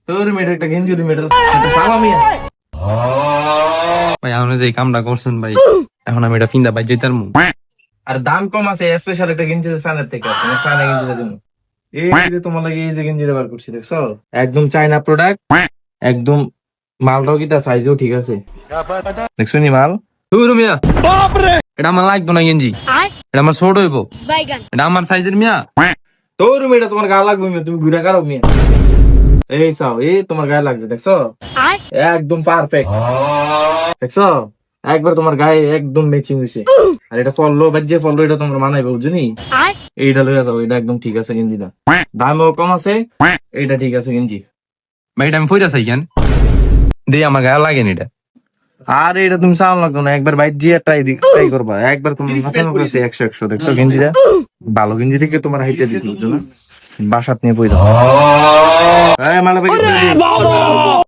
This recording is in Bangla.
তোর মেয়েটা একটা গেঞ্জি মেয়েটা সালা মিয়া। ভাই আপনি যে এই কামটা করছেন ভাই, এখন আমি এটা ফিন্দা ভাই যেতার মু। আর দাম কম আছে, স্পেশাল একটা গেঞ্জি আছে সানের থেকে, তোমার সানের গেঞ্জিটা দিন। এই যে তোমার লাগে এই যে গেঞ্জিটা বার করছি দেখছো, একদম চায়না প্রোডাক্ট, একদম মালটাও কি তার সাইজও ঠিক আছে, দেখছো নি মাল। ধুর মিয়া, এটা আমার লাগতো না গেঞ্জি, এটা আমার ছোট হইব, এটা আমার সাইজের মিয়া। তোর মেয়েটা তোমার গায়ে লাগবে মিয়া, তুমি ঘুরে কারো মিয়া। এই চাও এই তোমার গায়ে লাগছে দেখছো, একদম পারফেক্ট দেখছো, একবার তোমার গায়ে একদম ম্যাচিং হয়েছে। আর এটা ফললো যে ফললো এটা তোমার মানাইবে বুঝনি, এইটা লইয়া যাও, এটা একদম ঠিক আছে গেঞ্জিটা, দামও কম আছে, এইটা ঠিক আছে গেঞ্জি। ভাই এটা আমি ফইরা চাই কেন দিয়ে আমার গায়ে লাগেন এটা। আর এটা তুমি চাও লাগতো না, একবার বাইর দিয়ে ট্রাই করবা, একবার তুমি মাথানো করেছে 100 দেখছো গেঞ্জিটা, ভালো গেঞ্জি থেকে তোমার হাইতে দিছি বুঝছো না, বাসাত নিয়ে পই দাও। মালা